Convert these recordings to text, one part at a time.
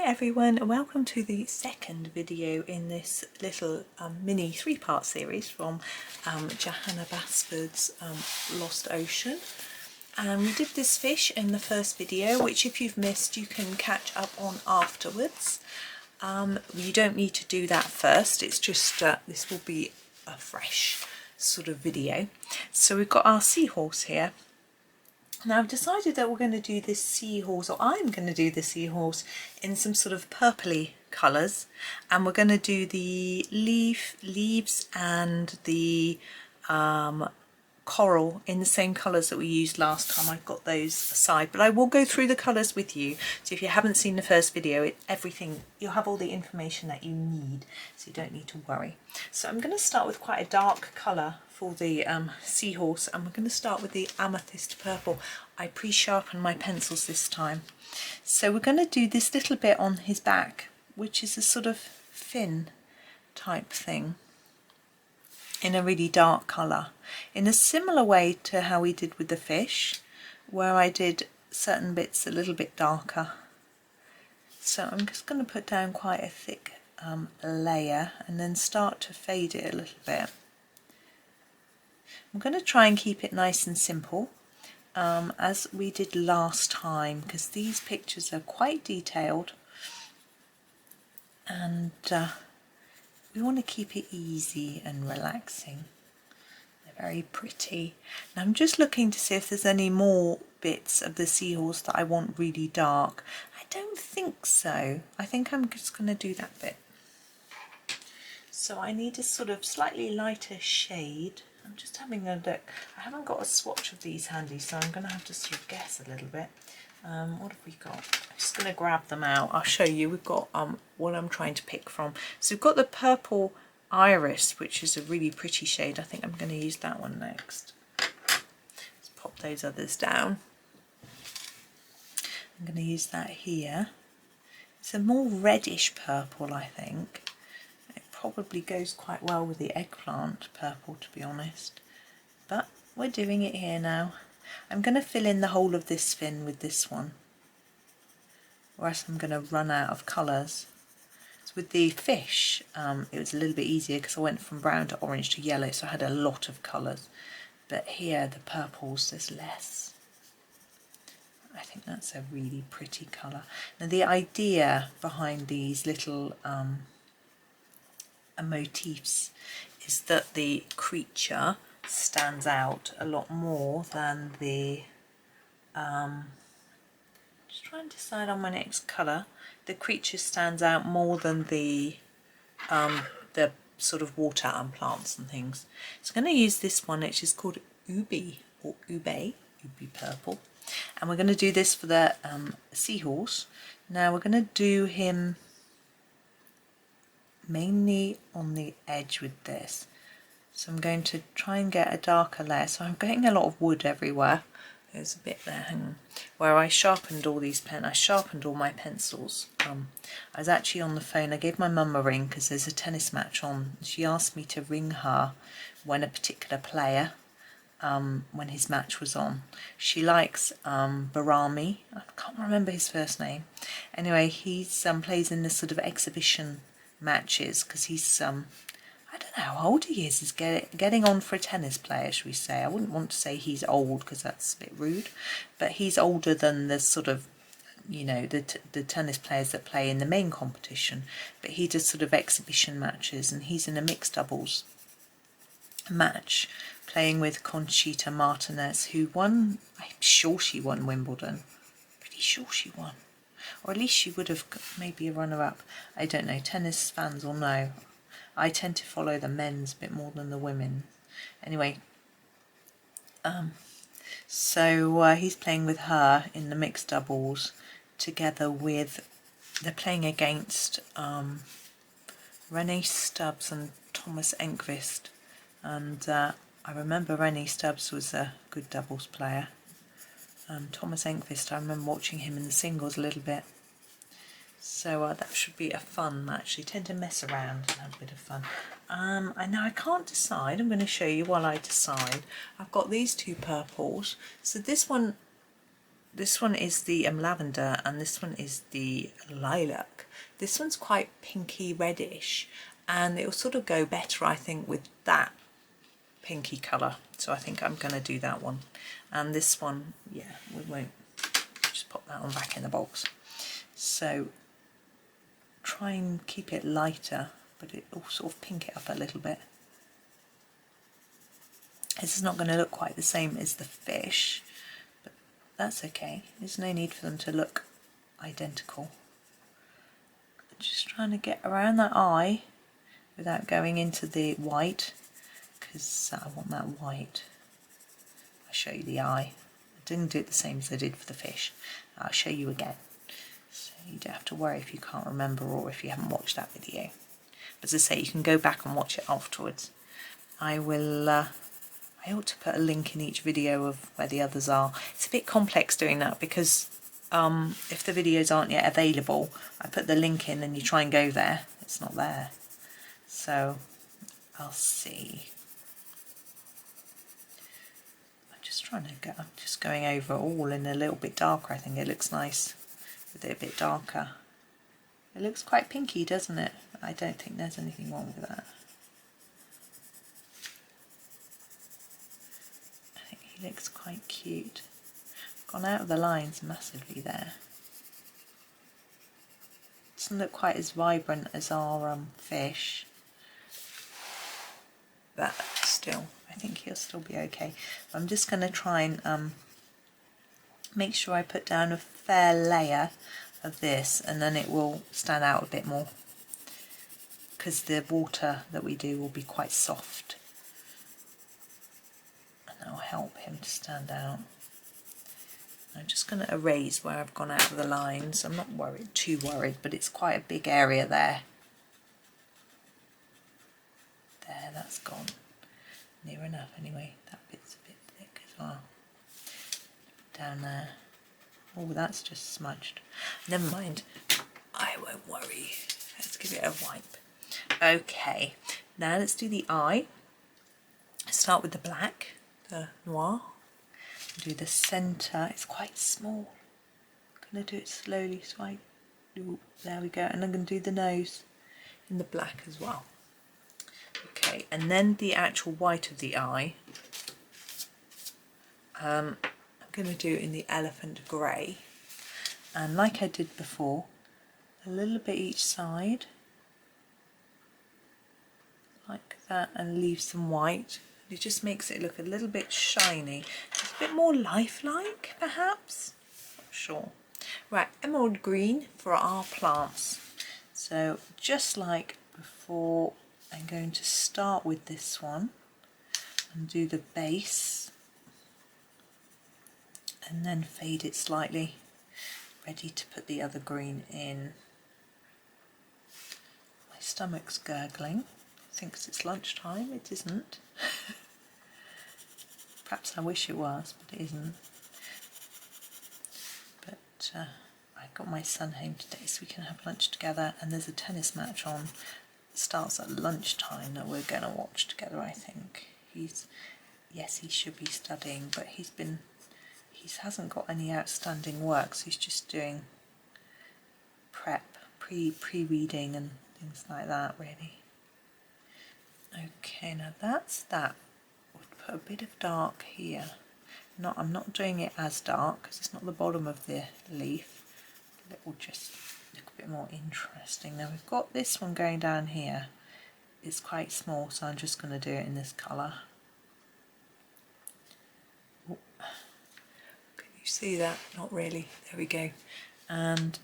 everyone, and welcome to the second video in this little mini three-part series from Johanna Basford's Lost Ocean. And we did this fish in the first video, which if you've missed you can catch up on afterwards. You don't need to do that first, it's just this will be a fresh sort of video. So we've got our seahorse here. Now I've decided that we're going to do this seahorse, or I'm going to do the seahorse in some sort of purpley colours, and we're going to do the leaves and the coral in the same colours that we used last time. I've got those aside, but I will go through the colours with you. So if you haven't seen the first video, you'll have all the information that you need, so you don't need to worry. So I'm going to start with quite a dark colour for the seahorse, and we're going to start with the Amethyst purple. I pre-sharpened my pencils this time. So we're going to do this little bit on his back, which is a sort of fin type thing in a really dark colour, in a similar way to how we did with the fish, where I did certain bits a little bit darker. So I'm just going to put down quite a thick layer and then start to fade it a little bit. I'm going to try and keep it nice and simple, as we did last time, because these pictures are quite detailed and we want to keep it easy and relaxing. They're very pretty. Now I'm just looking to see if there's any more bits of the seahorse that I want really dark. I don't think so. I think I'm just going to do that bit. So I need a sort of slightly lighter shade. I'm just having a look. I haven't got a swatch of these handy, so I'm going to have to sort of guess a little bit. What have we got? I'm just going to grab them out. I'll show you. We've got what I'm trying to pick from. So we've got the purple iris, which is a really pretty shade. I think I'm going to use that one next. Let's pop those others down. I'm going to use that here. It's a more reddish purple, I think. Probably goes quite well with the eggplant purple, to be honest, but we're doing it here now. I'm going to fill in the whole of this fin with this one, or else I'm going to run out of colours. So with the fish it was a little bit easier because I went from brown to orange to yellow, so I had a lot of colours, but here the purples there's less. I think that's a really pretty colour. Now the idea behind these little motifs is that the creature stands out a lot more than the just trying to decide on my next colour. The creature stands out more than the sort of water and plants and things. So I'm going to use this one, which is called Ubi or Ube purple, and we're going to do this for the seahorse. Now we're going to do him mainly on the edge with this, so I'm going to try and get a darker layer. So I'm getting a lot of wood everywhere. There's a bit there, hang on, where I sharpened all these I sharpened all my pencils. I was actually on the phone. I gave my mum a ring because there's a tennis match on. She asked me to ring her when a particular player when his match was on. She likes Barami, I can't remember his first name. Anyway, he's plays in this sort of exhibition matches because he's I don't know how old he is. He's getting on for a tennis player, should we say. I wouldn't want to say he's old because that's a bit rude, but he's older than the sort of, you know, the tennis players that play in the main competition, but he does sort of exhibition matches, and he's in a mixed doubles match playing with Conchita Martinez, who won, I'm sure she won Wimbledon, pretty sure she won. Or at least she would have maybe a runner-up. I don't know, tennis fans will know. I tend to follow the men's a bit more than the women. Anyway, so he's playing with her in the mixed doubles together with, they're playing against Renee Stubbs and Thomas Enqvist. And I remember Renee Stubbs was a good doubles player. Thomas Enqvist, I remember watching him in the singles a little bit. So that should be a fun match. You tend to mess around and have a bit of fun. I know I can't decide. I'm going to show you while I decide. I've got these two purples. So this one this one is the lavender and this one is the lilac. This one's quite pinky reddish and it'll sort of go better, I think, with that pinky colour. So I think I'm going to do that one. And this one, yeah, we won't. Just pop that one back in the box. So try and keep it lighter, but it'll sort of pink it up a little bit. This is not going to look quite the same as the fish, but that's okay. There's no need for them to look identical. Just trying to get around that eye without going into the white, because I want that white. I'll show you the eye. I didn't do it the same as I did for the fish. I'll show you again. So you don't have to worry if you can't remember or if you haven't watched that video. But as I say, you can go back and watch it afterwards. I ought to put a link in each video of where the others are. It's a bit complex doing that because if the videos aren't yet available, I put the link in and you try and go there. It's not there. So I'll see. I'm just going over all in a little bit darker. I think it looks nice with it a bit darker. It looks quite pinky, doesn't it? I don't think there's anything wrong with that. I think he looks quite cute. Gone out of the lines massively there. Doesn't look quite as vibrant as our fish, but still, I think he'll still be okay. I'm just going to try and make sure I put down a fair layer of this, and then it will stand out a bit more, because the water that we do will be quite soft, and that will help him to stand out. I'm just going to erase where I've gone out of the lines. I'm not too worried, but it's quite a big area there. There, that's gone. Near enough anyway. That bit's a bit thick as well. Down there. Oh, that's just smudged. Never mind. I won't worry. Let's give it a wipe. Okay, now let's do the eye. Start with the black, the Noir. Do the centre. It's quite small. I'm going to do it slowly, so there we go. And I'm going to do the nose in the black as well. Okay, and then the actual white of the eye. I'm going to do in the elephant grey. And like I did before, a little bit each side. Like that, and leave some white. It just makes it look a little bit shiny. It's a bit more lifelike, perhaps. Not sure. Right, emerald green for our plants. So just like before, I'm going to start with this one and do the base, and then fade it slightly. Ready to put the other green in. My stomach's gurgling. Thinks it's lunchtime. It isn't. Perhaps I wish it was, but it isn't. But I got my son home today so we can have lunch together, and there's a tennis match on. It starts at lunchtime that we're going to watch together, I think. Yes, he should be studying, but he hasn't got any outstanding work, so he's just doing prep, pre-reading and things like that, really. Okay, now that's that. We'll put a bit of dark here. I'm not doing it as dark because it's not the bottom of the leaf. It will just look a bit more interesting. Now we've got this one going down here. It's quite small, so I'm just going to do it in this colour. Oh. Can you see that? Not really. There we go. And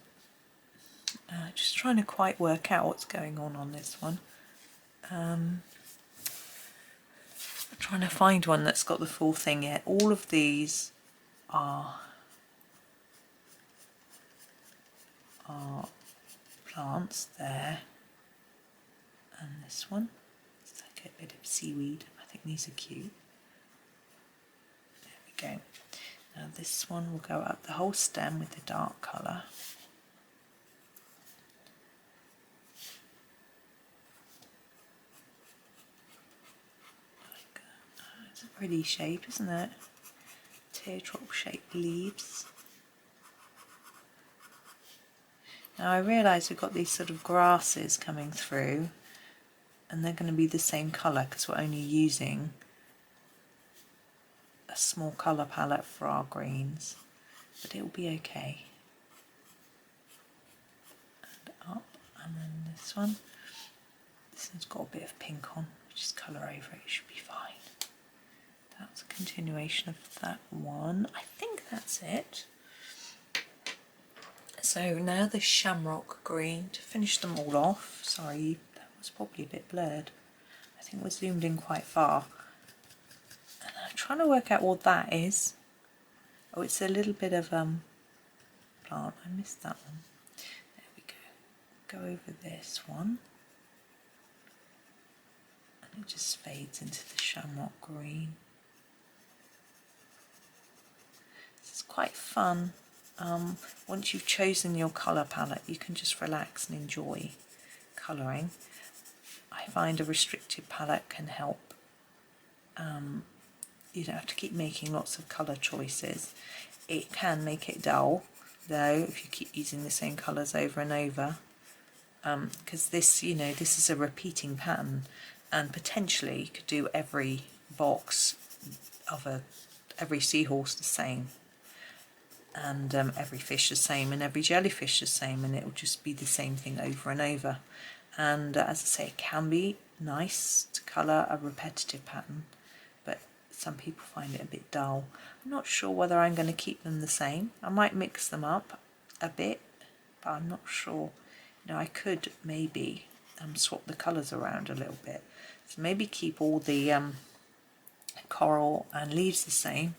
just trying to quite work out what's going on this one. Trying to find one that's got the full thing yet. All of these are plants there, and this one, it's like a bit of seaweed. I think these are cute. There we go. Now this one will go up the whole stem with the dark colour. It's a pretty shape, isn't it? Teardrop shaped leaves. Now I realise we've got these sort of grasses coming through, and they're going to be the same colour because we're only using a small colour palette for our greens, but it'll be okay. And up, and then this one's got a bit of pink on, just colour over it, it should be fine. That's a continuation of that one. I think that's it. So now the Shamrock green, to finish them all off. Sorry, that was probably a bit blurred. I think we're zoomed in quite far. And I'm trying to work out what that is. Oh, it's a little bit of plant. I missed that one. There we go. Go over this one. And it just fades into the Shamrock green. This is quite fun. Once you've chosen your colour palette, you can just relax and enjoy colouring. I find a restricted palette can help. You don't have to keep making lots of colour choices. It can make it dull, though, if you keep using the same colours over and over. Because this, you know, this is a repeating pattern, and potentially you could do every box of every seahorse the same. And every fish the same, and every jellyfish the same, and it will just be the same thing over and over. And as I say, it can be nice to colour a repetitive pattern, but some people find it a bit dull. I'm not sure whether I'm going to keep them the same. I might mix them up a bit, but I'm not sure. You know, I could maybe swap the colours around a little bit. So maybe keep all the coral and leaves the same,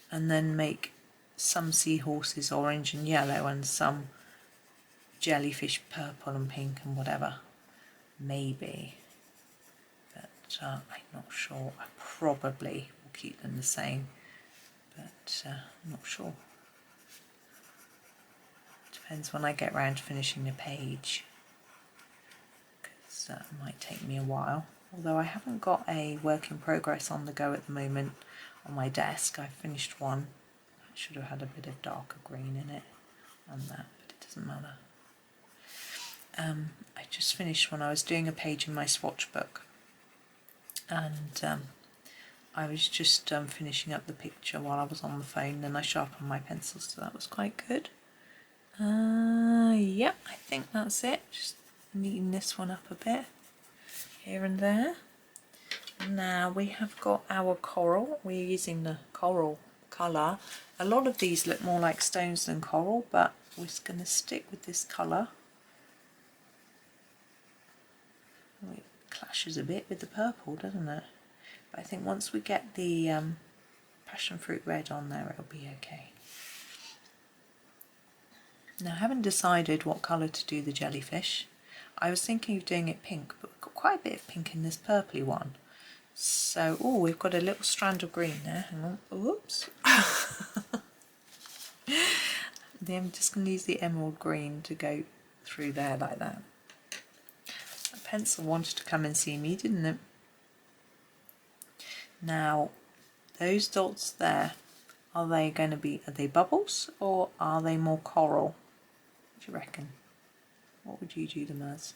and then make some seahorses orange and yellow and some jellyfish purple and pink and whatever. Maybe. But I'm not sure. I probably will keep them the same. But I'm not sure. Depends when I get round to finishing the page. Because that might take me a while. Although I haven't got a work in progress on the go at the moment on my desk. I've finished one. Should have had a bit of darker green in it on that, but it doesn't matter. I just finished when I was doing a page in my swatch book, and I was just finishing up the picture while I was on the phone, then I sharpened my pencils, so that was quite good. Yeah, I think that's it. Just neaten this one up a bit here and there. Now we have got our coral. We're using the coral colour. A lot of these look more like stones than coral, but we're just going to stick with this colour. Oh, it clashes a bit with the purple, doesn't it? But I think once we get the Passionfruit red on there, it'll be okay. Now I haven't decided what colour to do the jellyfish. I was thinking of doing it pink, but we've got quite a bit of pink in this purpley one. So, oh, we've got a little strand of green there. Hang on. Oops. Then I'm just going to use the emerald green to go through there like that. The pencil wanted to come and see me, didn't it? Now, those dots there, are they bubbles or are they more coral? What do you reckon? What would you do them as?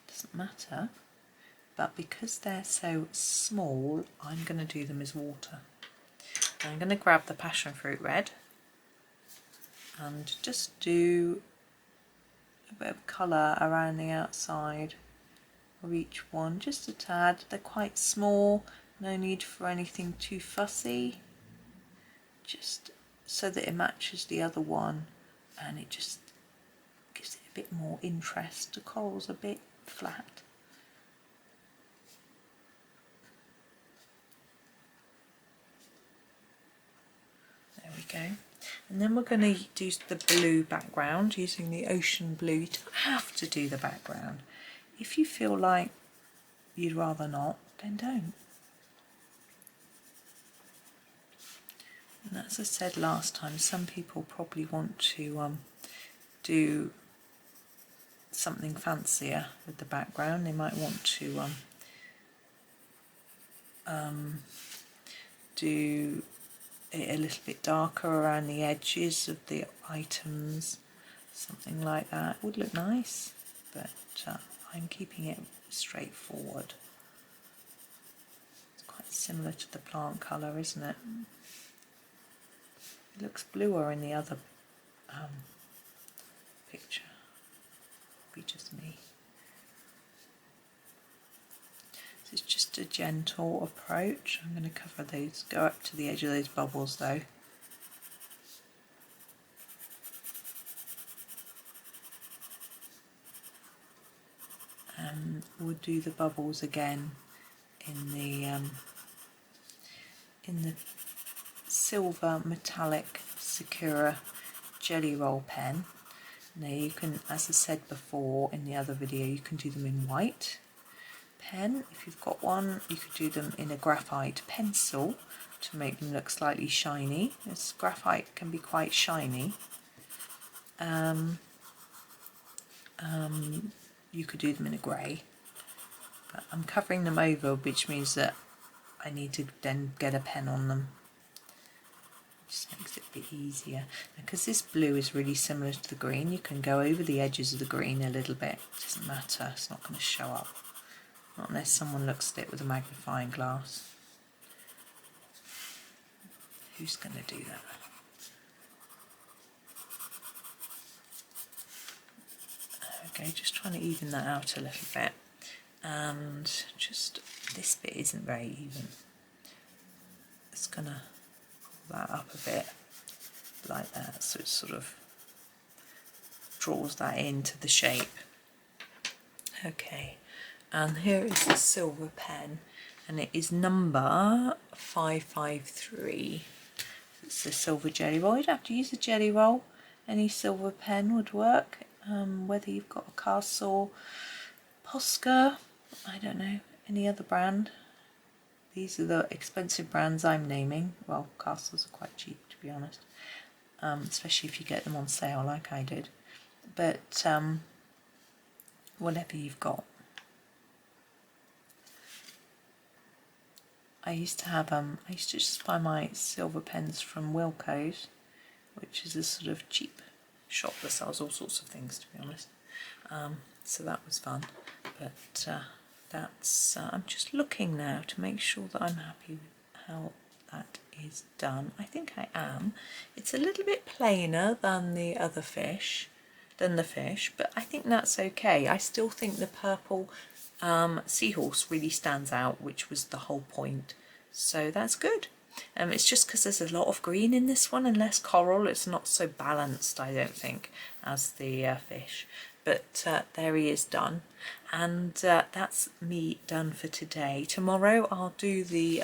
Doesn't matter, but because they're so small, I'm going to do them as water. I'm going to grab the Passionfruit red and just do a bit of colour around the outside of each one, just a tad. They're quite small, no need for anything too fussy, just so that it matches the other one and it just gives it a bit more interest. The coral's a bit flat. There we go. And then we're going to do the blue background using the ocean blue. You don't have to do the background. If you feel like you'd rather not, then don't. And as I said last time, some people probably want to do something fancier with the background. They might want to do it a little bit darker around the edges of the items, something like that. It would look nice, but I'm keeping it straightforward. It's quite similar to the plant colour, isn't it? It looks bluer in the other picture. Be just me. So it's just a gentle approach. I'm going to cover those, go up to the edge of those bubbles though. And we'll do the bubbles again in the silver metallic Sakura Gellyroll pen. Now you can, as I said before in the other video, you can do them in white pen. If you've got one, you could do them in a graphite pencil to make them look slightly shiny. This graphite can be quite shiny. You could do them in a grey, but I'm covering them over, which means that I need to then get a pen on them. Just makes it a bit easier. Because this blue is really similar to the green, you can go over the edges of the green a little bit. It doesn't matter, it's not going to show up. Not unless someone looks at it with a magnifying glass. Who's going to do that? Okay, just trying to even that out a little bit. And just, this bit isn't very even. It's going to that up a bit like that, so it sort of draws that into the shape. Okay, and here is the silver pen, and it is number 553. It's a silver Gellyroll. You'd have to use a Gellyroll. Any silver pen would work, whether you've got a Castle, Posca, I don't know, any other brand. These are the expensive brands I'm naming. Well, Castles are quite cheap, to be honest, especially if you get them on sale like I did. But whatever you've got. I used to just buy my silver pens from Wilko's, which is a sort of cheap shop that sells all sorts of things, to be honest. So that was fun. But that's I'm just looking now to make sure that I'm happy with how that is done. I think I am. It's a little bit plainer than the other fish, but I think that's okay. I still think the purple Seahorse really stands out, which was the whole point, so that's good. It's just because there's a lot of green in this one and less coral. It's not so balanced, I don't think, as the fish. But there he is done, and that's me done for today. Tomorrow I'll do the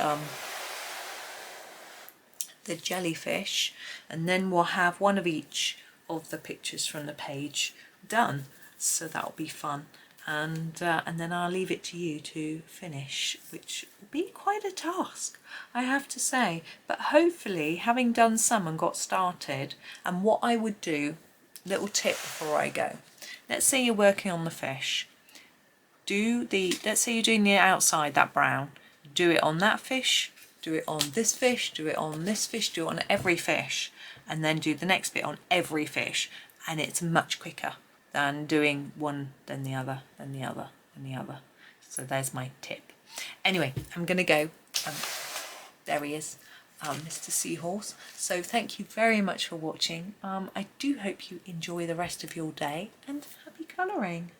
jellyfish, and then we'll have one of each of the pictures from the page done, so that'll be fun. And then I'll leave it to you to finish, which will be quite a task, I have to say. But hopefully, having done some and got started, and what I would do, little tip before I go. Let's say you're working on the fish. Let's say you're doing the outside, that brown. Do it on that fish, do it on this fish, do it on this fish, do it on every fish, and then do the next bit on every fish, and it's much quicker than doing one, then the other, then the other, then the other. So there's my tip. Anyway, I'm going to go. There he is, Mr. Seahorse. So thank you very much for watching. I do hope you enjoy the rest of your day, and happy colouring.